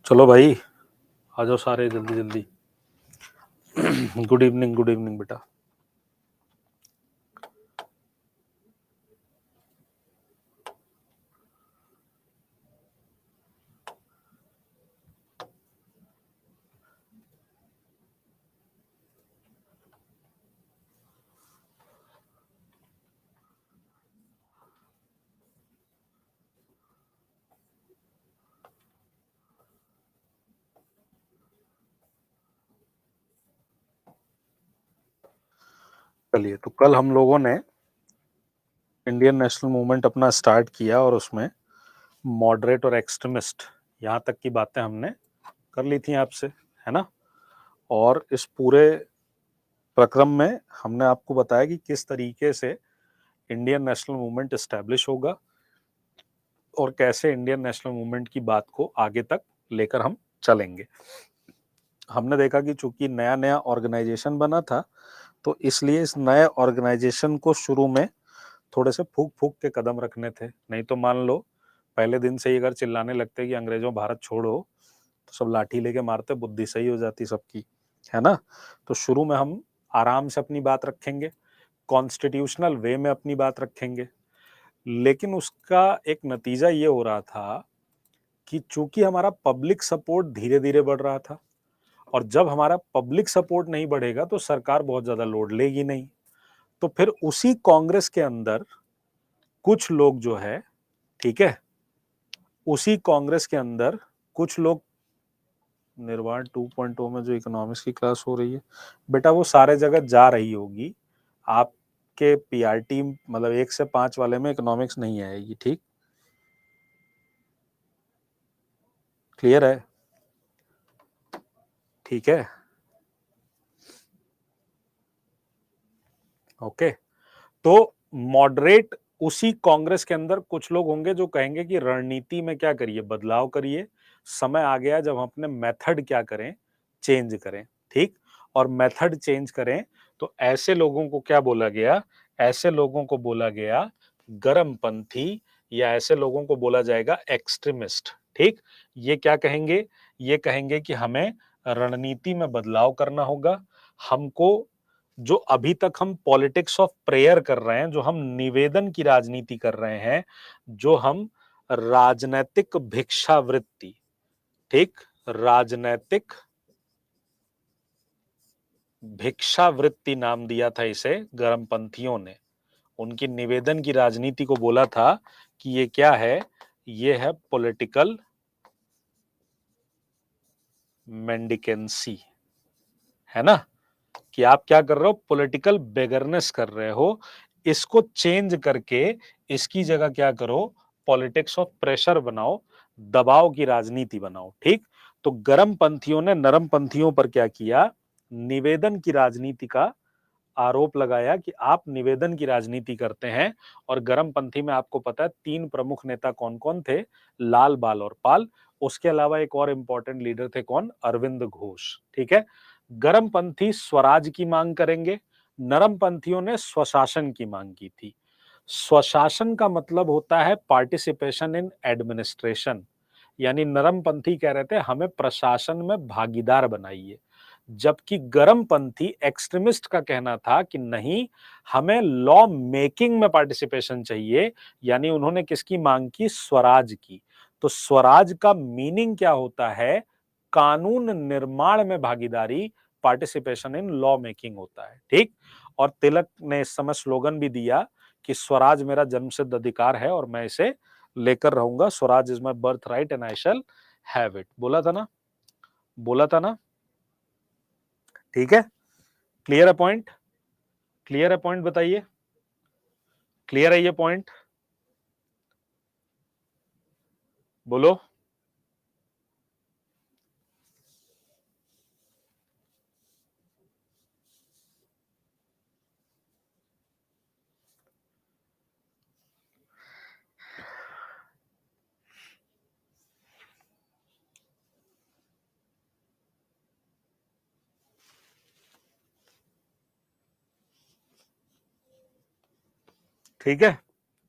चलो भाई, आ जाओ सारे जल्दी जल्दी। गुड इवनिंग बेटा। चलिए, तो कल हम लोगों ने इंडियन नेशनल मूवमेंट अपना स्टार्ट किया और उसमें मॉडरेट और एक्सट्रीमिस्ट यहाँ तक की बातें हमने कर ली थी आपसे, है ना। और इस पूरे प्रक्रम में हमने आपको बताया कि किस तरीके से इंडियन नेशनल मूवमेंट एस्टेब्लिश होगा और कैसे इंडियन नेशनल मूवमेंट की बात को आगे तक लेकर हम चलेंगे। हमने देखा कि चूंकि नया नया ऑर्गेनाइजेशन बना था, तो इसलिए इस नए ऑर्गेनाइजेशन को शुरू में थोड़े से फूक फूक के कदम रखने थे। नहीं तो मान लो पहले दिन से ही अगर चिल्लाने लगते कि अंग्रेजों भारत छोड़ो, तो सब लाठी लेके मारते, बुद्धि सही हो जाती सबकी, है ना। तो शुरू में हम आराम से अपनी बात रखेंगे, कॉन्स्टिट्यूशनल वे में अपनी बात रखेंगे। लेकिन उसका एक नतीजा ये हो रहा था कि चूंकि हमारा पब्लिक सपोर्ट धीरे धीरे बढ़ रहा था, और जब हमारा पब्लिक सपोर्ट नहीं बढ़ेगा तो सरकार बहुत ज्यादा लोड लेगी नहीं। तो फिर उसी कांग्रेस के अंदर कुछ लोग जो है, ठीक है, उसी कांग्रेस के अंदर कुछ लोग, निर्वाण 2.0 में जो इकोनॉमिक्स की क्लास हो रही है बेटा, वो सारे जगह जा रही होगी। आपके पीआरटी मतलब 1 से 5 वाले में इकोनॉमिक्स नहीं आएगी, ठीक, क्लियर है, ठीक है, ओके। तो मॉडरेट उसी कांग्रेस के अंदर कुछ लोग होंगे जो कहेंगे कि रणनीति में क्या करिए, बदलाव करिए, समय आ गया जब हम अपने मेथड क्या करें, चेंज करें, ठीक। और मेथड चेंज करें तो ऐसे लोगों को क्या बोला गया, ऐसे लोगों को बोला गया गर्मपंथी, या ऐसे लोगों को बोला जाएगा एक्सट्रीमिस्ट, ठीक। ये क्या कहेंगे, ये कहेंगे कि हमें रणनीति में बदलाव करना होगा। हमको, जो अभी तक हम पॉलिटिक्स ऑफ प्रेयर कर रहे हैं, जो हम निवेदन की राजनीति कर रहे हैं, जो हम राजनैतिक भिक्षावृत्ति, ठीक, राजनैतिक भिक्षावृत्ति नाम दिया था इसे गर्मपंथियों ने। उनकी निवेदन की राजनीति को बोला था कि ये क्या है, ये है पॉलिटिकल मेंडिकेंसी, है ना, कि आप क्या कर रहे हो, पॉलिटिकल बेगरनेस कर रहे हो। इसको चेंज करके इसकी जगह क्या करो, पॉलिटिक्स ऑफ प्रेशर बनाओ, दबाव की राजनीति बनाओ, ठीक। तो गर्म पंथियों ने नरम पंथियों पर क्या किया, निवेदन की राजनीति का आरोप लगाया कि आप निवेदन की राजनीति करते हैं। और गर्मपंथी में आपको पता है 3 प्रमुख नेता कौन कौन थे, लाल, बाल और पाल। उसके अलावा एक और इंपॉर्टेंट लीडर थे, कौन, अरविंद घोष, ठीक है। गर्मपंथी स्वराज की मांग करेंगे, नरमपंथियों ने स्वशासन की मांग की थी। स्वशासन का मतलब होता है पार्टिसिपेशन इन एडमिनिस्ट्रेशन, यानी नरमपंथी कह रहे थे हमें प्रशासन में भागीदार बनाइए। जबकि गर्मपंथी एक्सट्रीमिस्ट का कहना था कि नहीं, हमें लॉ मेकिंग में पार्टिसिपेशन चाहिए, यानी उन्होंने किसकी मांग की, स्वराज की। तो स्वराज का मीनिंग क्या होता है, कानून निर्माण में भागीदारी, पार्टिसिपेशन इन लॉ मेकिंग होता है, ठीक। और तिलक ने इस समय स्लोगन भी दिया कि स्वराज मेरा जन्मसिद्ध अधिकार है और मैं इसे लेकर रहूंगा, Swaraj is my birth right and I shall have it, बोला था ना, बोला था ना, ठीक है। क्लियर है पॉइंट, क्लियर है पॉइंट, बताइए, क्लियर है ये पॉइंट, बोलो। ठीक है,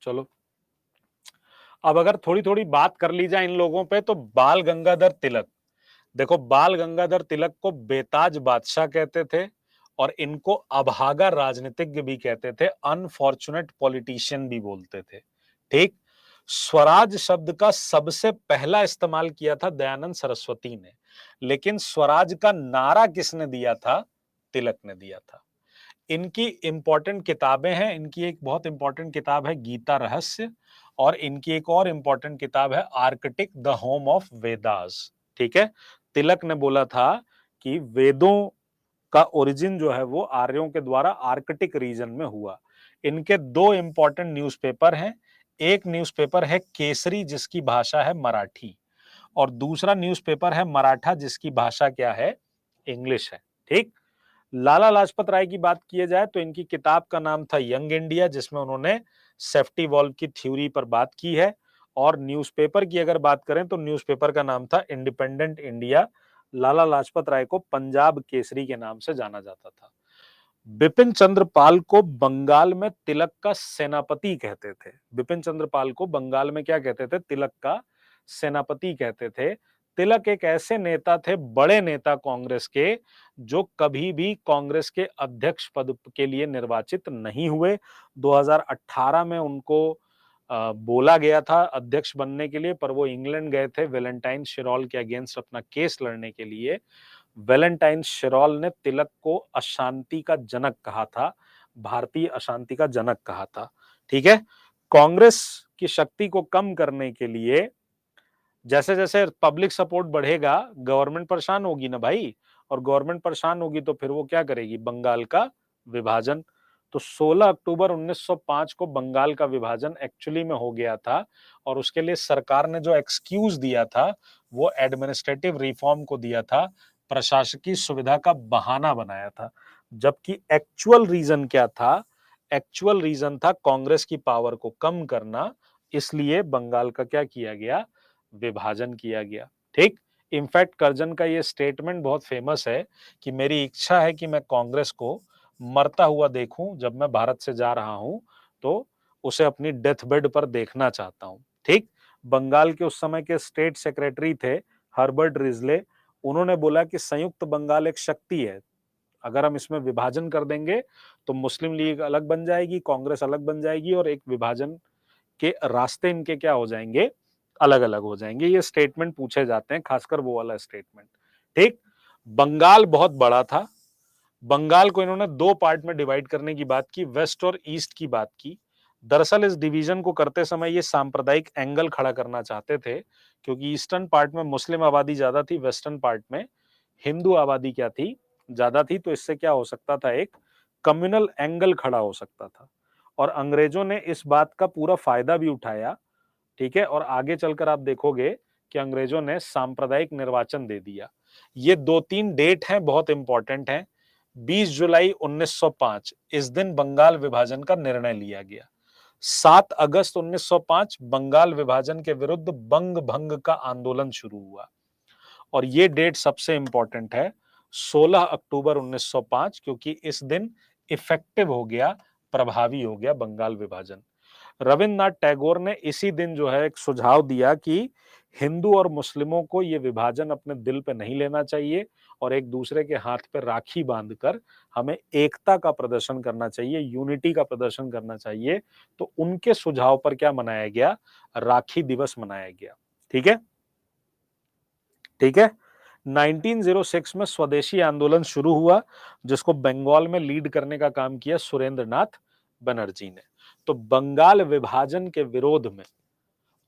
चलो। अब अगर थोड़ी थोड़ी बात कर ली जाए इन लोगों पे, तो बाल गंगाधर तिलक, देखो, बाल गंगाधर तिलक को बेताज बादशाह कहते थे और इनको अभागा राजनीतिज्ञ भी कहते थे, अनफॉर्चुनेट पॉलिटिशियन भी बोलते थे। ठीक। स्वराज शब्द का सबसे पहला इस्तेमाल किया था दयानंद सरस्वती ने, लेकिन स्वराज का नारा किसने दिया था? तिलक ने दिया था। इनकी इंपॉर्टेंट किताबें हैं। इनकी एक बहुत इंपॉर्टेंट किताब है गीता रहस्य, और इनकी एक और इंपॉर्टेंट किताब है Arctic the home of Vedas. ठीक है। तिलक ने बोला था कि वेदों का ओरिजिन जो है वो आर्यों के द्वारा आर्कटिक रीजन में हुआ। इनके दो इंपॉर्टेंट न्यूज़पेपर हैं। एक न्यूज़पेपर है केसरी जिसकी भाषा है मराठी, और दूसरा न्यूज़पेपर है मराठा जिसकी भाषा क्या है? इंग्लिश है। ठीक। लाला लाजपत राय की बात किए जाए तो इनकी किताब का नाम था यंग इंडिया, जिसमें उन्होंने सेफ्टी वॉल्व की थ्योरी पर बात की है। और न्यूज़पेपर की अगर बात करें तो न्यूज़पेपर का नाम था इंडिपेंडेंट इंडिया। लाला लाजपत राय को पंजाब केसरी के नाम से जाना जाता था। बिपिन चंद्र पाल को बंगाल में तिलक का सेनापति कहते थे। बिपिन चंद्र पाल को बंगाल में क्या कहते थे? तिलक का सेनापति कहते थे। तिलक एक ऐसे नेता थे, बड़े नेता कांग्रेस के, जो कभी भी कांग्रेस के अध्यक्ष पद के लिए निर्वाचित नहीं हुए। 2018 में उनको बोला गया था अध्यक्ष बनने के लिए, पर वो इंग्लैंड गए थे वेलेंटाइन शिरोल के अगेंस्ट अपना केस लड़ने के लिए। वेलेंटाइन शिरोल ने तिलक को अशांति का जनक कहा था, भारतीय अशांति का जनक कहा था। ठीक है। कांग्रेस की शक्ति को कम करने के लिए जैसे जैसे पब्लिक सपोर्ट बढ़ेगा, गवर्नमेंट परेशान होगी ना भाई, और गवर्नमेंट परेशान होगी तो फिर वो क्या करेगी? बंगाल का विभाजन। तो 16 अक्टूबर 1905 को बंगाल का विभाजन एक्चुअली में हो गया था, और उसके लिए सरकार ने जो एक्सक्यूज दिया था वो एडमिनिस्ट्रेटिव रिफॉर्म को दिया था, प्रशासकीय सुविधा का बहाना बनाया था। जबकि एक्चुअल रीजन क्या था? एक्चुअल रीजन था कांग्रेस की पावर को कम करना, इसलिए बंगाल का क्या किया गया? विभाजन किया गया। ठीक। इनफैक्ट कर्जन का ये स्टेटमेंट बहुत फेमस है कि मेरी इच्छा है कि मैं कांग्रेस को मरता हुआ देखूं, जब मैं भारत से जा रहा हूं तो उसे अपनी डेथ बेड पर देखना चाहता हूं। ठीक। बंगाल के उस समय के स्टेट सेक्रेटरी थे हर्बर्ट रिजले। उन्होंने बोला कि संयुक्त बंगाल एक शक्ति है, अगर हम इसमें विभाजन कर देंगे तो मुस्लिम लीग अलग बन जाएगी, कांग्रेस अलग बन जाएगी, और एक विभाजन के रास्ते इनके क्या हो जाएंगे? अलग अलग हो जाएंगे। ये स्टेटमेंट पूछे जाते हैं, खासकर वो वाला स्टेटमेंट। ठीक। बंगाल बहुत बड़ा था। बंगाल को इन्होंने दो पार्ट में डिवाइड करने की बात की, वेस्ट और ईस्ट की बात की। दरअसल इस डिवीजन को करते समय ये सांप्रदायिक एंगल खड़ा करना चाहते थे, क्योंकि ईस्टर्न पार्ट में मुस्लिम आबादी ज्यादा थी, वेस्टर्न पार्ट में हिंदू आबादी क्या थी? ज्यादा थी। तो इससे क्या हो सकता था? एक कम्युनल एंगल खड़ा हो सकता था, और अंग्रेजों ने इस बात का पूरा फायदा भी उठाया। ठीक है। और आगे चलकर आप देखोगे कि अंग्रेजों ने सांप्रदायिक निर्वाचन दे दिया। ये दो तीन डेट हैं, बहुत इंपॉर्टेंट हैं। 20 जुलाई 1905 इस दिन बंगाल विभाजन का निर्णय लिया गया। 7 अगस्त 1905 बंगाल विभाजन के विरुद्ध बंग भंग का आंदोलन शुरू हुआ। और ये डेट सबसे इंपॉर्टेंट है, 16 अक्टूबर 1905, क्योंकि इस दिन इफेक्टिव हो गया, प्रभावी हो गया बंगाल विभाजन। रविन्द्रनाथ टैगोर ने इसी दिन जो है एक सुझाव दिया कि हिंदू और मुस्लिमों को ये विभाजन अपने दिल पे नहीं लेना चाहिए, और एक दूसरे के हाथ पे राखी बांधकर हमें एकता का प्रदर्शन करना चाहिए, यूनिटी का प्रदर्शन करना चाहिए। तो उनके सुझाव पर क्या मनाया गया? राखी दिवस मनाया गया। ठीक है। ठीक है। 1906 में स्वदेशी आंदोलन शुरू हुआ, जिसको बंगाल में लीड करने का काम किया सुरेंद्र नाथ बनर्जी ने। तो बंगाल विभाजन के विरोध में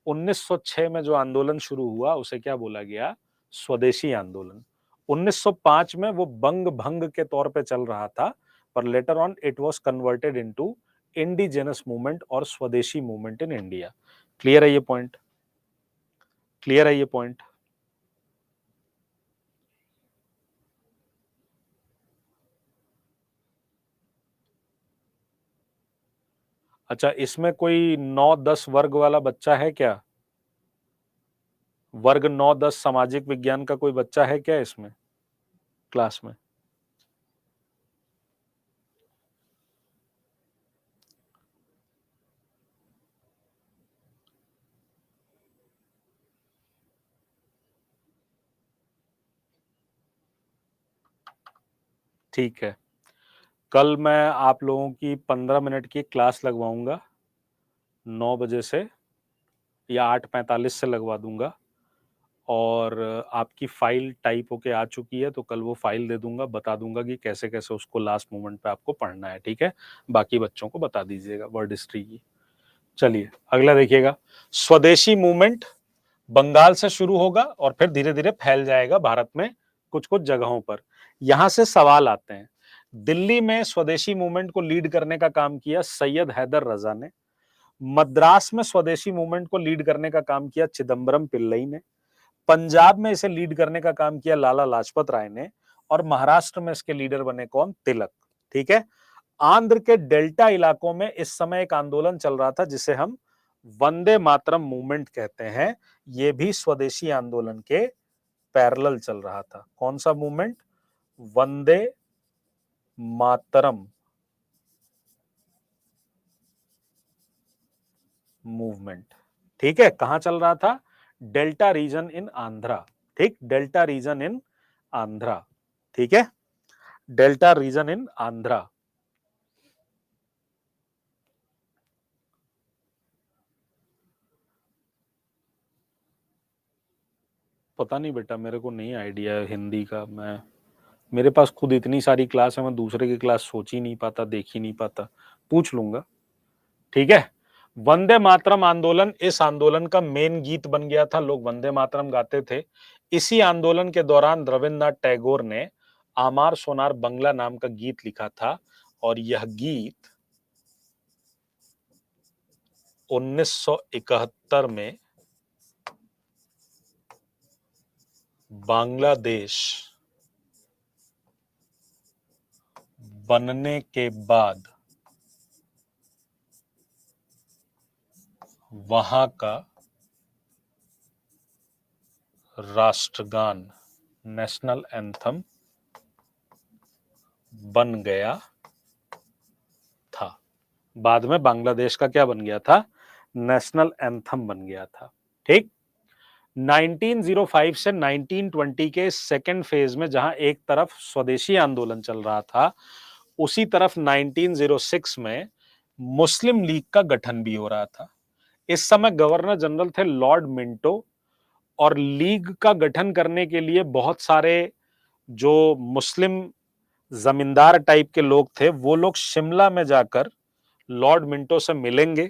1906 में जो आंदोलन शुरू हुआ उसे क्या बोला गया? स्वदेशी आंदोलन। 1905 में वो बंग भंग के तौर पे चल रहा था, पर later on it was converted into indigenous movement और स्वदेशी मूवमेंट इन इंडिया। क्लियर है ये पॉइंट? क्लियर है ये पॉइंट? अच्छा, इसमें कोई 9-10 वर्ग वाला बच्चा है क्या? वर्ग 9-10 सामाजिक विज्ञान का कोई बच्चा है क्या इसमें क्लास में? ठीक है, कल मैं आप लोगों की 15 मिनट की क्लास लगवाऊंगा 9 बजे से या 8:45 से लगवा दूंगा, और आपकी फाइल टाइप होके आ चुकी है, तो कल वो फाइल दे दूंगा, बता दूंगा कि कैसे कैसे उसको लास्ट मोमेंट पे आपको पढ़ना है। ठीक है, बाकी बच्चों को बता दीजिएगा वर्ड हिस्ट्री की। चलिए अगला देखिएगा, स्वदेशी मूवमेंट बंगाल से शुरू होगा और फिर धीरे धीरे फैल जाएगा भारत में कुछ कुछ जगहों पर। यहां से सवाल आते हैं। दिल्ली में स्वदेशी मूवमेंट को लीड करने का काम किया सैयद हैदर रजा ने। मद्रास में स्वदेशी मूवमेंट को लीड करने का काम किया चिदम्बरम पिल्लई ने। पंजाब में इसे लीड करने का काम किया लाला लाजपत राय ने। और महाराष्ट्र में इसके लीडर बने कौन? तिलक। ठीक है, आंध्र के डेल्टा इलाकों में इस समय एक आंदोलन चल रहा था जिसे हम वंदे मातरम मूवमेंट कहते हैं। यह भी स्वदेशी आंदोलन के पैरेलल चल रहा था। कौन सा मूवमेंट? वंदे मातरम मूवमेंट। ठीक है, कहां चल रहा था? डेल्टा रीजन इन आंध्रा। ठीक, डेल्टा रीजन इन आंध्रा। ठीक है, डेल्टा रीजन इन आंध्रा। पता नहीं बेटा, मेरे को नहीं आइडिया है हिंदी का। मेरे पास खुद इतनी सारी क्लास है, मैं दूसरे की क्लास सोच ही नहीं पाता, देख ही नहीं पाता। पूछ लूंगा। ठीक है, वंदे मातरम आंदोलन, इस आंदोलन का मेन गीत बन गया था। लोग वंदे मातरम गाते थे। इसी आंदोलन के दौरान रविन्द्रनाथ टैगोर ने आमार सोनार बंगला नाम का गीत लिखा था, और यह गीत 1971 में बांग्लादेश बनने के बाद वहां का राष्ट्रगान, नेशनल एंथम बन गया था। बाद में बांग्लादेश का क्या बन गया था? नेशनल एंथम बन गया था। ठीक, 1905 से 1920 के सेकेंड फेज में जहां एक तरफ स्वदेशी आंदोलन चल रहा था, उसी तरफ 1906 में मुस्लिम लीग का गठन भी हो रहा था। इस समय गवर्नर जनरल थे लॉर्ड मिंटो, और लीग का गठन करने के लिए बहुत सारे जो मुस्लिम जमींदार टाइप के लोग थे, वो लोग शिमला में जाकर लॉर्ड मिंटो से मिलेंगे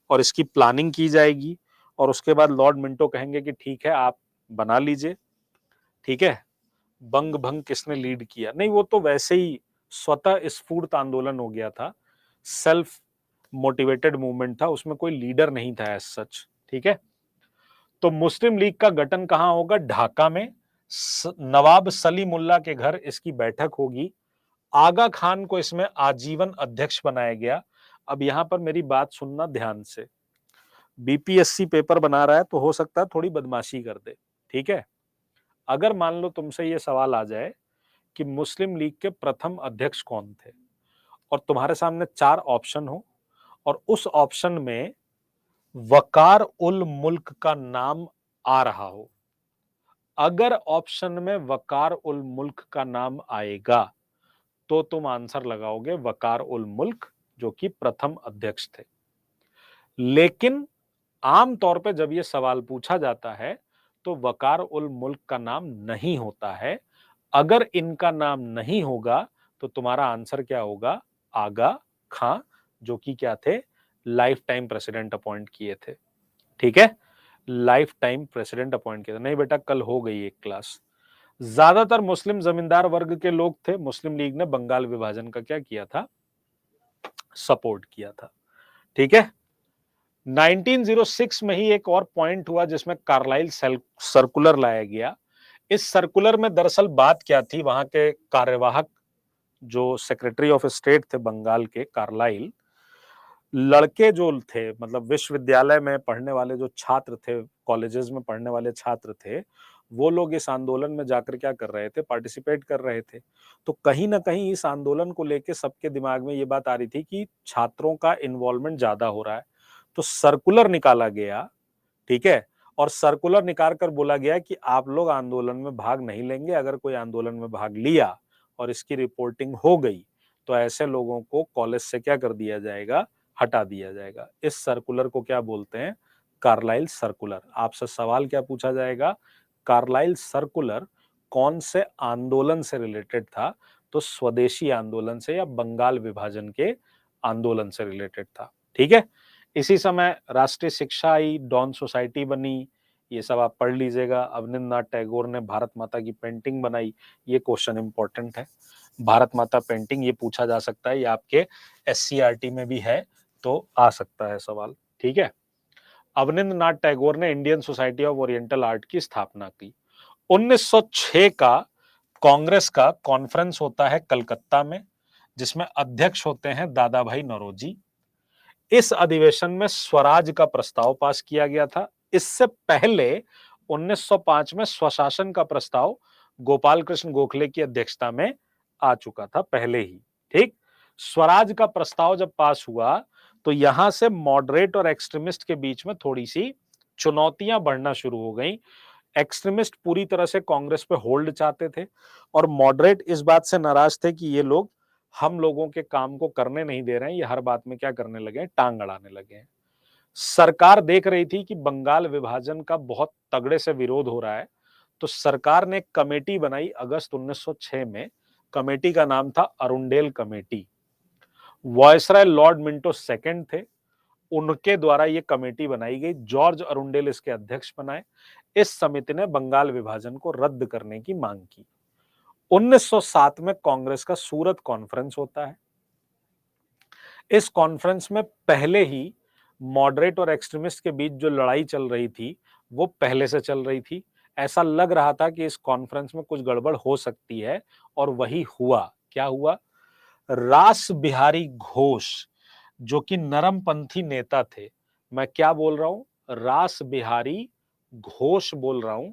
और इसकी प्लानिंग की जाएगी। और उसके बाद लॉर्ड मिंटो कहेंगे कि ठीक है, आप बना लीजिए। ठीक है, बंग भंग किसने लीड किया? नहीं, वो तो वैसे ही स्वतः स्फूर्त आंदोलन हो गया था, सेल्फ मोटिवेटेड मूवमेंट था, उसमें कोई लीडर नहीं था एज सच। ठीक है, तो मुस्लिम लीग का गठन कहां होगा? ढाका में। नवाब सलीमुल्लाह के घर इसकी बैठक होगी। आगा खान को इसमें आजीवन अध्यक्ष बनाया गया। अब यहां पर मेरी बात सुनना ध्यान से। बीपीएससी पेपर बना रहा है तो हो सकता है थोड़ी बदमाशी कर दे। ठीक है, अगर मान लो तुमसे ये सवाल आ जाए कि मुस्लिम लीग के प्रथम अध्यक्ष कौन थे, और तुम्हारे सामने 4 ऑप्शन हो, और उस ऑप्शन में वकार उल मुल्क का नाम आ रहा हो। अगर ऑप्शन में वकार उल मुल्क का नाम आएगा तो तुम आंसर लगाओगे वकार उल मुल्क, जो कि प्रथम अध्यक्ष थे। लेकिन आमतौर पे जब ये सवाल पूछा जाता है तो वकार उल मुल्क का नाम नहीं होता है। अगर इनका नाम नहीं होगा तो तुम्हारा आंसर क्या होगा? आगा खां, जो कि क्या थे? लाइफ टाइम प्रेसिडेंट अपॉइंट किए थे। ठीक है, लाइफ टाइम प्रेसिडेंट अपॉइंट किया था। नहीं बेटा, कल हो गई एक क्लास। ज्यादातर मुस्लिम जमींदार वर्ग के लोग थे। मुस्लिम लीग ने बंगाल विभाजन का क्या किया था? सपोर्ट किया था। ठीक है, 1906 में ही एक और पॉइंट हुआ जिसमें कार्लाइल सर्कुलर लाया गया। इस सर्कुलर में दरअसल बात क्या थी? वहां के कार्यवाहक जो सेक्रेटरी ऑफ स्टेट थे बंगाल के, कार्लाइल, लड़के जो थे, मतलब विश्वविद्यालय में पढ़ने वाले जो छात्र थे, कॉलेजेस में पढ़ने वाले छात्र थे, वो लोग इस आंदोलन में जाकर क्या कर रहे थे? पार्टिसिपेट कर रहे थे। तो कहीं ना कहीं इस आंदोलन को लेके सबके दिमाग में ये बात आ रही थी कि छात्रों का इन्वॉल्वमेंट ज्यादा हो रहा है। तो सर्कुलर निकाला गया। ठीक है, और सर्कुलर निकाल कर बोला गया कि आप लोग आंदोलन में भाग नहीं लेंगे। अगर कोई आंदोलन में भाग लिया और इसकी रिपोर्टिंग हो गई तो ऐसे लोगों को कॉलेज से क्या कर दिया जाएगा, हटा दिया जाएगा। इस सर्कुलर को क्या बोलते हैं, कार्लाइल सर्कुलर। आपसे सवाल क्या पूछा जाएगा, कार्लाइल सर्कुलर कौन से आंदोलन से रिलेटेड था, तो स्वदेशी आंदोलन से या बंगाल विभाजन के आंदोलन से रिलेटेड था। ठीक है, इसी समय राष्ट्रीय शिक्षा आई, डॉन सोसाइटी बनी, ये सब आप पढ़ लीजिएगा। अवनींद्रनाथ टैगोर ने भारत माता की पेंटिंग बनाई, ये क्वेश्चन इंपॉर्टेंट है। भारत माता पेंटिंग ये पूछा जा सकता है, ये आपके एससीईआरटी में भी है तो आ सकता है सवाल। ठीक है, अवनींद्रनाथ टैगोर ने Indian society of oriental art की स्थापना की। 1906 का कांग्रेस का कॉन्फ्रेंस होता है कलकत्ता में, जिसमें अध्यक्ष होते हैं दादा भाई नौरोजी। इस अधिवेशन में स्वराज का प्रस्ताव पास किया गया था। इससे पहले 1905 में स्वशासन का प्रस्ताव गोपाल कृष्ण गोखले की अध्यक्षता में आ चुका था पहले ही। ठीक, स्वराज का प्रस्ताव जब पास हुआ तो यहां से मॉडरेट और एक्सट्रीमिस्ट के बीच में थोड़ी सी चुनौतियां बढ़ना शुरू हो गई। एक्सट्रीमिस्ट पूरी तरह से कांग्रेस पे होल्ड चाहते थे और मॉडरेट इस बात से नाराज थे कि ये लोग हम लोगों के काम को करने नहीं दे रहे हैं, ये हर बात में क्या करने लगे हैं, टांग अड़ाने लगे हैं। सरकार देख रही थी कि बंगाल विभाजन का बहुत तगड़े से विरोध हो रहा है, तो सरकार ने एक कमेटी बनाई अगस्त 1906 में। कमेटी का नाम था Arundel committee. Viceroy Lord Minto second थे, उनके द्वारा ये कमेटी बनाई गई। जॉर्ज अरुंडेल इसके अध्यक्ष बनाए। इस समिति ने बंगाल विभाजन को रद्द करने की मांग की। 1907 में कांग्रेस का सूरत कॉन्फ्रेंस होता है। इस कॉन्फ्रेंस में पहले ही मॉडरेट और एक्सट्रीमिस्ट के बीच जो लड़ाई चल रही थी वो पहले से चल रही थी। ऐसा लग रहा था कि इस कॉन्फ्रेंस में कुछ गड़बड़ हो सकती है और वही हुआ। क्या हुआ, रास बिहारी घोष जो कि नरमपंथी नेता थे, मैं क्या बोल रहा हूं, रास बिहारी घोष बोल रहा हूं,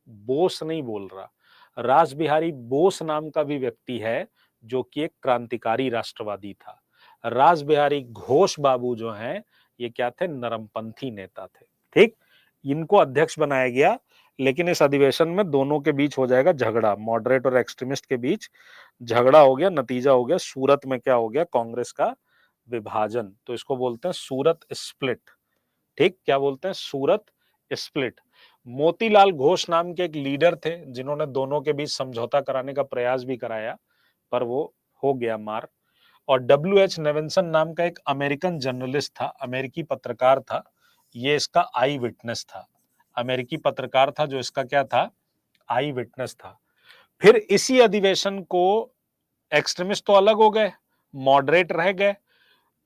बोस नहीं बोल रहा। रास बिहारी बोस नाम का भी व्यक्ति है जो कि एक क्रांतिकारी राष्ट्रवादी था। रास बिहारी घोष बाबू जो हैं ये क्या थे, नरमपंथी नेता थे। ठीक, इनको अध्यक्ष बनाया गया, लेकिन इस अधिवेशन में दोनों के बीच हो जाएगा झगड़ा, मॉडरेट और एक्सट्रीमिस्ट के बीच झगड़ा हो गया। नतीजा हो गया सूरत में क्या हो गया, कांग्रेस का विभाजन। तो इसको बोलते हैं सूरत स्प्लिट। ठीक, क्या बोलते हैं, सूरत स्प्लिट। मोतीलाल घोष नाम के एक लीडर थे जिन्होंने दोनों के बीच समझौता कराने का प्रयास भी कराया, पर वो हो गया मार। और W.H. नेविंसन नाम का एक अमेरिकन जर्नलिस्ट था, अमेरिकी पत्रकार था, ये इसका आई विटनेस था। अमेरिकी पत्रकार था जो इसका क्या था, आई विटनेस था। फिर इसी अधिवेशन को एक्सट्रीमिस्ट तो अलग हो गए, मॉडरेट रह गए,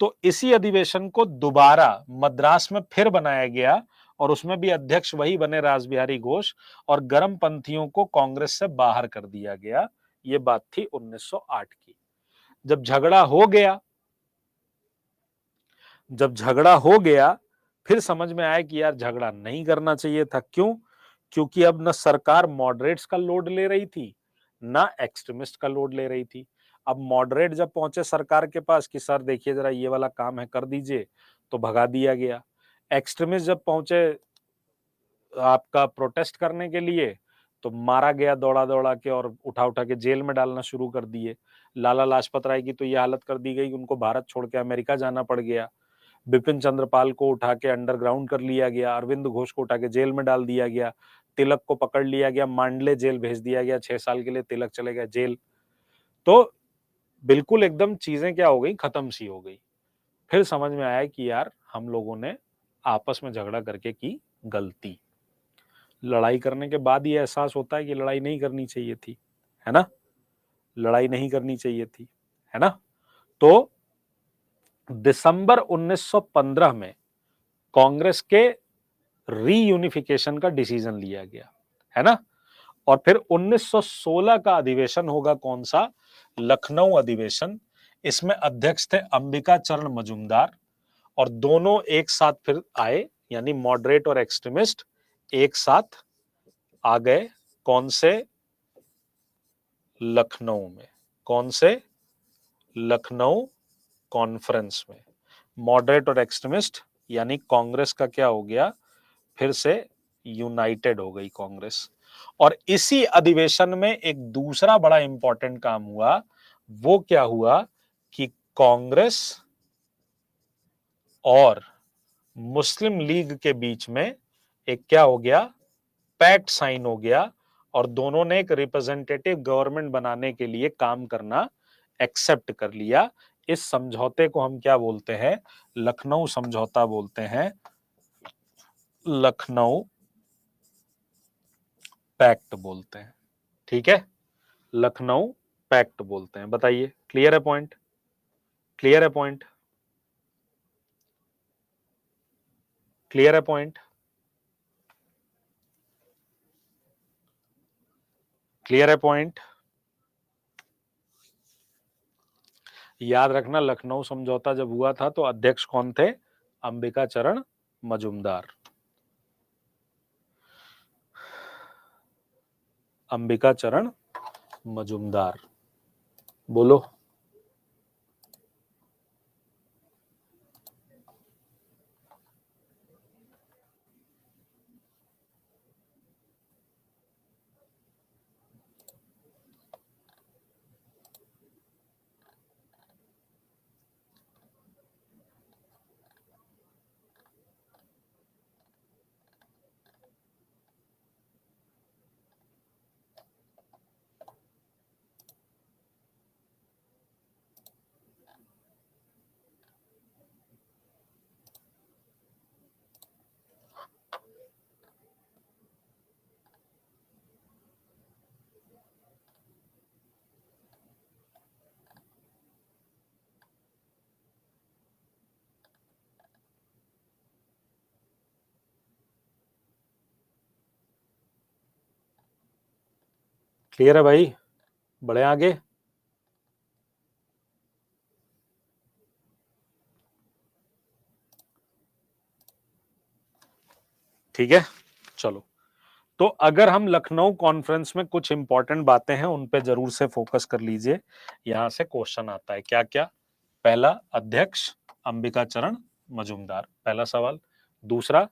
तो इसी अधिवेशन को दोबारा मद्रास में फिर बनाया गया और उसमें भी अध्यक्ष वही बने रासबिहारी घोष, और गर्म पंथियों को कांग्रेस से बाहर कर दिया गया। ये बात थी 1908 की। जब झगड़ा हो गया, फिर समझ में आया कि यार झगड़ा नहीं करना चाहिए था। क्यों, क्योंकि अब न सरकार मॉडरेट्स का लोड ले रही थी ना एक्सट्रीमिस्ट का लोड ले रही थी। अब मॉडरेट जब पहुंचे सरकार के पास कि सर देखिए जरा ये वाला काम है कर दीजिए, तो भगा दिया गया। एक्सट्रीमिस्ट जब पहुंचे आपका प्रोटेस्ट करने के लिए, तो मारा गया दौड़ा दौड़ा के और उठा उठा के जेल में डालना शुरू कर दिए। लाला लाजपत राय की तो ये हालत कर दी गई, उनको भारत छोड़ के अमेरिका जाना पड़ गया। बिपिन चंद्रपाल को उठा के अंडरग्राउंड कर लिया गया, अरविंद घोष को उठा के जेल में डाल दिया गया, तिलक को पकड़ लिया गया, मांडले जेल भेज दिया गया, 6 साल के लिए तिलक चले गया जेल। तो बिल्कुल एकदम चीजें क्या हो गई, खत्म सी हो गई। फिर समझ में आया कि यार हम लोगों ने आपस में झगड़ा करके की गलती। लड़ाई करने के बाद ये एहसास होता है कि लड़ाई नहीं करनी चाहिए थी, है ना, लड़ाई नहीं करनी चाहिए थी, है ना। तो दिसंबर 1915 में कांग्रेस के रीयूनिफिकेशन का डिसीजन लिया गया, है ना। और फिर 1916 का अधिवेशन होगा, कौन सा, लखनऊ अधिवेशन। इसमें अध्यक्ष थे अंबिका चरण मजूमदार, और दोनों एक साथ फिर आए, यानी मॉडरेट और एक्सट्रीमिस्ट एक साथ आ गए। कौन से, लखनऊ में। कौन से, लखनऊ कॉन्फ्रेंस में। मॉडरेट और एक्सट्रीमिस्ट यानी कांग्रेस का क्या हो गया, फिर से यूनाइटेड हो गई कांग्रेस। और इसी अधिवेशन में एक दूसरा बड़ा इंपॉर्टेंट काम हुआ, वो क्या हुआ कि कांग्रेस और मुस्लिम लीग के बीच में एक क्या हो गया, पैक्ट साइन हो गया, और दोनों ने एक रिप्रेजेंटेटिव गवर्नमेंट बनाने के लिए काम करना एक्सेप्ट कर लिया। इस समझौते को हम क्या बोलते हैं, लखनऊ समझौता बोलते हैं, लखनऊ पैक्ट बोलते हैं। ठीक है, लखनऊ पैक्ट बोलते हैं। बताइए, क्लियर है पॉइंट? क्लियर है पॉइंट? क्लियर है पॉइंट? क्लियर है पॉइंट? याद रखना, लखनऊ समझौता जब हुआ था तो अध्यक्ष कौन थे? अंबिका चरण मजूमदार। अंबिका चरण मजूमदार। बोलो। क्लियर है भाई? बढ़े आगे? ठीक है, चलो। तो अगर हम लखनऊ कॉन्फ्रेंस में कुछ इंपॉर्टेंट बातें हैं उन पे जरूर से फोकस कर लीजिए। यहां से क्वेश्चन आता है क्या क्या। पहला, अध्यक्ष अंबिका चरण मजूमदार, पहला सवाल। दूसरा,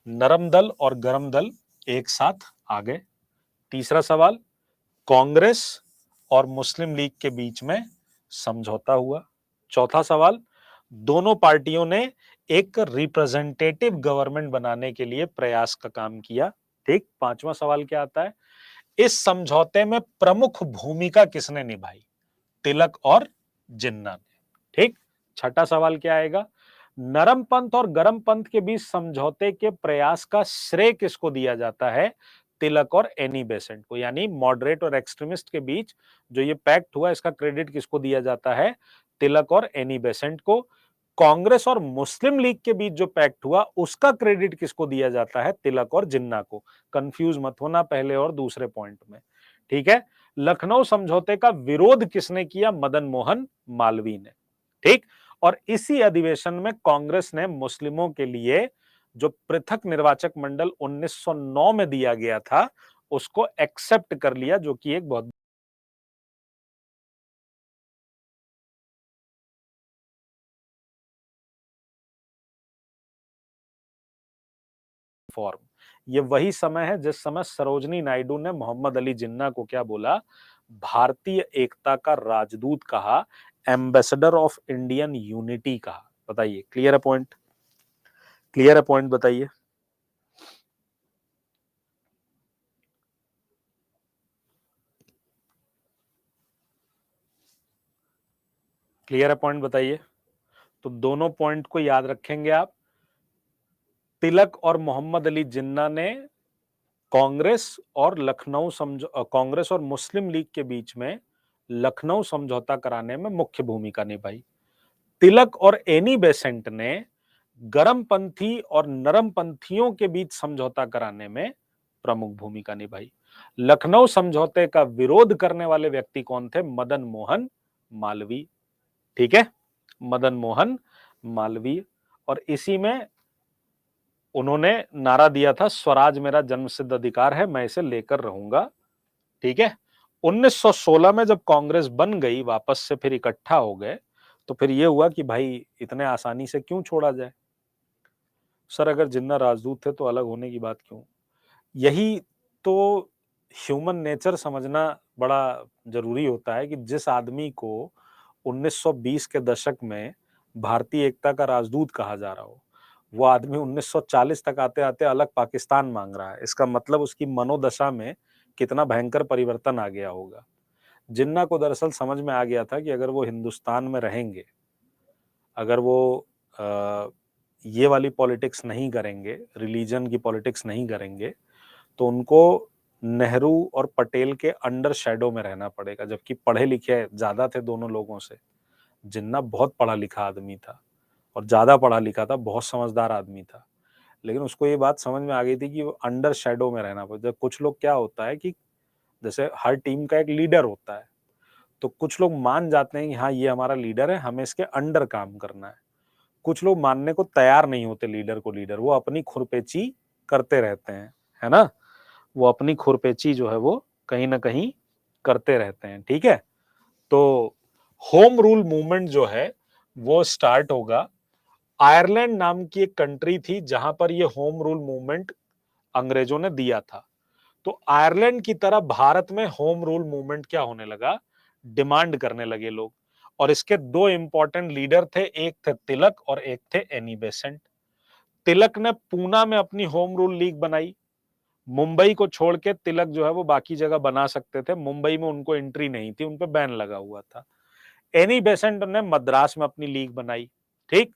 नरम दल और गरम दल एक साथ आ गए। तीसरा सवाल, कांग्रेस और मुस्लिम लीग के बीच में समझौता हुआ। चौथा सवाल, दोनों पार्टियों ने एक रिप्रेजेंटेटिव गवर्नमेंट बनाने के लिए प्रयास का काम किया। ठीक। पांचवा सवाल क्या आता है, इस समझौते में प्रमुख भूमिका किसने निभाई? तिलक और जिन्ना ने। ठीक। छठा सवाल क्या आएगा, नरम पंथ और गरम पंथ के बीच समझौते के प्रयास का श्रेय किसको दिया जाता है? तिलक और एनी बेसेंट को। यानी मॉडरेट और एक्सट्रीमिस्ट के बीच जो ये पैक्ट हुआ, इसका क्रेडिट किसको दिया जाता है? तिलक और एनी बेसेंट को। कांग्रेस और मुस्लिम लीग के बीच जो पैक्ट हुआ उसका क्रेडिट किसको दिया जाता है? तिलक और जिन्ना को। कंफ्यूज मत होना पहले और दूसरे पॉइंट में। ठीक है। लखनऊ समझौते का विरोध किसने किया? मदन मोहन मालवीय ने। ठीक। और इसी अधिवेशन में कांग्रेस ने मुस्लिमों के लिए जो पृथक निर्वाचक मंडल 1909 में दिया गया था उसको एक्सेप्ट कर लिया, जो कि एक बहुत फॉर्म। ये वही समय है जिस समय सरोजनी नायडू ने मोहम्मद अली जिन्ना को क्या बोला? भारतीय एकता का राजदूत कहा, एम्बेसडर ऑफ इंडियन यूनिटी कहा। बताइए, क्लियर है पॉइंट? क्लियर है पॉइंट? बताइए। क्लियर है पॉइंट? बताइए। तो दोनों पॉइंट को याद रखेंगे आप। तिलक और मोहम्मद अली जिन्ना ने कांग्रेस और मुस्लिम लीग के बीच में लखनऊ समझौता कराने में मुख्य भूमिका निभाई। तिलक और एनी बेसेंट ने गरमपंथी और नरमपंथियों के बीच समझौता कराने में प्रमुख भूमिका निभाई। लखनऊ समझौते का विरोध करने वाले व्यक्ति कौन थे? मदन मोहन मालवीय। ठीक है, मदन मोहन मालवीय। और इसी में उन्होंने नारा दिया था, स्वराज मेरा जन्मसिद्ध अधिकार है, मैं इसे लेकर रहूंगा। ठीक है। 1916 में जब कांग्रेस बन गई, वापस से फिर इकट्ठा हो गए, तो फिर ये हुआ कि भाई इतने आसानी से क्यों छोड़ा जाए? सर अगर जिन्ना राजदूत थे तो अलग होने की बात क्यों? यही तो ह्यूमन नेचर समझना बड़ा जरूरी होता है कि जिस आदमी को 1920 के दशक में भारतीय एकता का राजदूत कहा जा रहा हो, वो आदमी 1940 तक आते आते अलग पाकिस्तान मांग रहा है। इसका मतलब उसकी मनोदशा में कितना भयंकर परिवर्तन आ गया होगा। जिन्ना को दरअसल समझ में आ गया था कि अगर वो हिंदुस्तान में रहेंगे, अगर वो ये वाली पॉलिटिक्स नहीं करेंगे, रिलीजन की पॉलिटिक्स नहीं करेंगे, तो उनको नेहरू और पटेल के अंडर शैडो में रहना पड़ेगा। जबकि पढ़े लिखे ज्यादा थे दोनों लोगों से। जिन्ना बहुत पढ़ा लिखा आदमी था और ज्यादा पढ़ा लिखा था, बहुत समझदार आदमी था, लेकिन उसको ये बात समझ में आ गई थी कि वो अंडर शैडो में रहना पड़ेगा। जब कुछ लोग, क्या होता है कि जैसे हर टीम का एक लीडर होता है, तो कुछ लोग मान जाते हैं कि हाँ ये हमारा लीडर है, हमें इसके अंडर काम करना है। कुछ लोग मानने को तैयार नहीं होते लीडर को लीडर, वो अपनी खुरपेची करते रहते हैं, है ना। वो अपनी खुरपेची जो है वो कहीं ना कहीं करते रहते हैं, ठीक है। तो होम रूल मूवमेंट जो है वो स्टार्ट होगा। आयरलैंड नाम की एक कंट्री थी जहां पर ये होम रूल मूवमेंट अंग्रेजों ने दिया था। तो आयरलैंड की तरह भारत में होम रूल मूवमेंट क्या होने लगा, डिमांड करने लगे लोग। और इसके दो इंपॉर्टेंट लीडर थे, एक थे तिलक और एक थे एनी बेसेंट। तिलक ने पूना में अपनी होम रूल लीग बनाई। मुंबई को छोड़ के तिलक जो है वो बाकी जगह बना सकते थे, मुंबई में उनको एंट्री नहीं थी, उनपे बैन लगा हुआ था। एनी बेसेंट ने मद्रास में अपनी लीग बनाई, ठीक।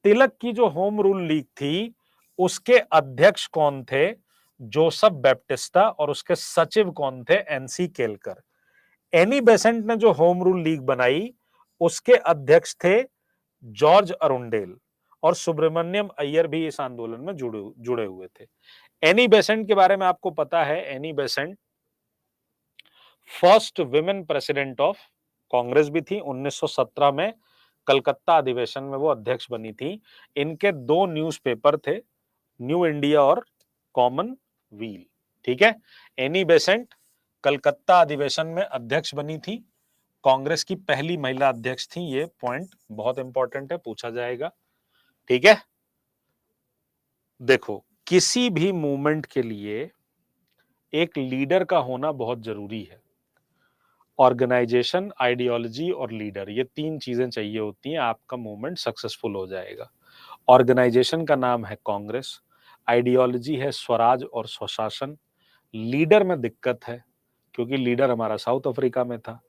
तिलक की जो होम रूल लीग थी उसके अध्यक्ष कौन थे, जोसेफ बैप्टिस्टा, और उसके सचिव कौन थे, एनसी केलकर। एनी बेसेंट ने जो होम रूल लीग बनाई उसके अध्यक्ष थे जॉर्ज अरुंडेल, और सुब्रमण्यम अय्यर भी इस आंदोलन में जुड़े हुए थे। एनी बेसेंट के बारे में आपको पता है, Annie Besant first women president of Congress भी थी। 1917 में कलकत्ता अधिवेशन में वो अध्यक्ष बनी थी। इनके दो न्यूज़पेपर थे, न्यू इंडिया और कॉमन व्हील, ठीक है। एनी बेसेंट कलकत्ता अधिवेशन में अध्यक्ष बनी थी, कांग्रेस की पहली महिला अध्यक्ष थी। ये पॉइंट बहुत इंपॉर्टेंट है, पूछा जाएगा, ठीक है। देखो, किसी भी मूवमेंट के लिए एक लीडर का होना बहुत जरूरी है। ऑर्गेनाइजेशन, आइडियोलॉजी और लीडर, ये तीन चीजें चाहिए होती हैं, आपका मूवमेंट सक्सेसफुल हो जाएगा। ऑर्गेनाइजेशन का नाम है कांग्रेस, आइडियोलॉजी है स्वराज और स्वशासन, लीडर में दिक्कत है क्योंकि लीडर हमारा साउथ अफ्रीका में था।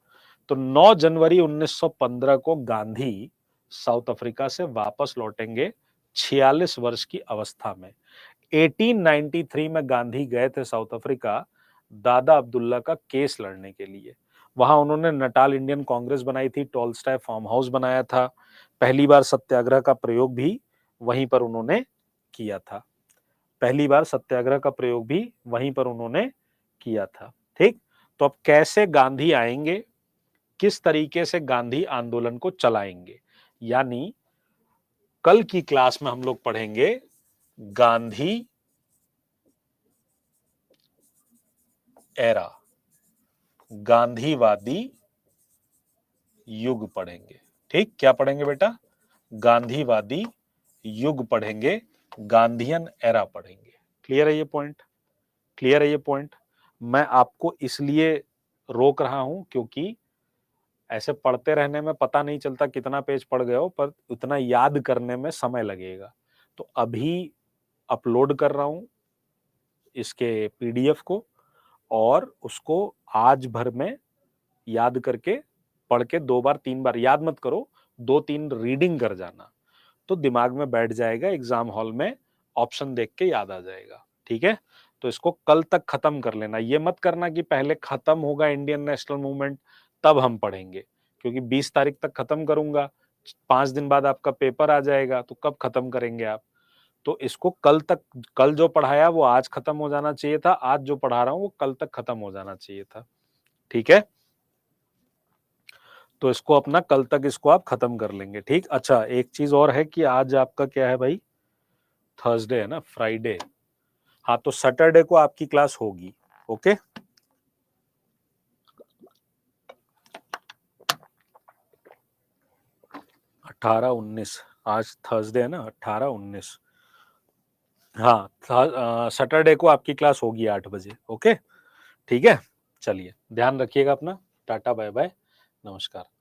तो 9 जनवरी 1915 को गांधी साउथ अफ्रीका से वापस लौटेंगे 46 वर्ष की अवस्था में। 1893 में गांधी गए थे साउथ अफ्रीका दादा अब्दुल्ला का केस लड़ने के लिए। वहां उन्होंने नटाल इंडियन कांग्रेस बनाई थी, टॉल्स्टॉय फार्म हाउस बनाया था। पहली बार सत्याग्रह का प्रयोग भी वहीं पर उन्होंने किया था। पहली बार सत्याग्रह का प्रयोग भी वहीं पर उन्होंने किया था, ठीक। तो अब कैसे गांधी आएंगे, किस तरीके से गांधी आंदोलन को चलाएंगे, यानी कल की क्लास में हम लोग पढ़ेंगे गांधी एरा, गांधीवादी युग पढ़ेंगे, ठीक। क्या पढ़ेंगे बेटा, गांधीवादी युग पढ़ेंगे, गांधीयन एरा पढ़ेंगे। क्लियर है ये पॉइंट, क्लियर है ये पॉइंट। मैं आपको इसलिए रोक रहा हूं क्योंकि ऐसे पढ़ते रहने में पता नहीं चलता कितना पेज पढ़ गए हो, पर उतना याद करने में समय लगेगा। तो अभी अपलोड कर रहा हूं इसके पीडीएफ को, और उसको आज भर में याद करके पढ़ के 2 बार 3 बार याद मत करो, 2-3 रीडिंग कर जाना, तो दिमाग में बैठ जाएगा। एग्जाम हॉल में ऑप्शन देख के याद आ जाएगा, ठीक है। तो इसको कल तक खत्म कर लेना। ये मत करना कि पहले खत्म होगा इंडियन नेशनल मूवमेंट तब हम पढ़ेंगे, क्योंकि 20 तारीख तक खत्म करूंगा, 5 दिन बाद आपका पेपर आ जाएगा, तो कब खत्म करेंगे आप। तो इसको कल तक, कल जो पढ़ाया वो आज खत्म हो जाना चाहिए था, आज जो पढ़ा रहा हूं वो कल तक खत्म हो जाना चाहिए था, ठीक है। तो इसको अपना कल तक इसको आप खत्म कर लेंगे, ठीक। अच्छा, एक चीज और है कि आज आपका क्या है भाई, थर्सडे है ना, फ्राइडे। हाँ, तो सैटरडे को आपकी क्लास होगी, ओके। 18-19, आज थर्सडे है ना, 18-19। हाँ, सैटरडे को आपकी क्लास होगी 8 बजे, ओके। ठीक है? चलिए, ध्यान रखिएगा अपना। टाटा, बाय-बाय, नमस्कार।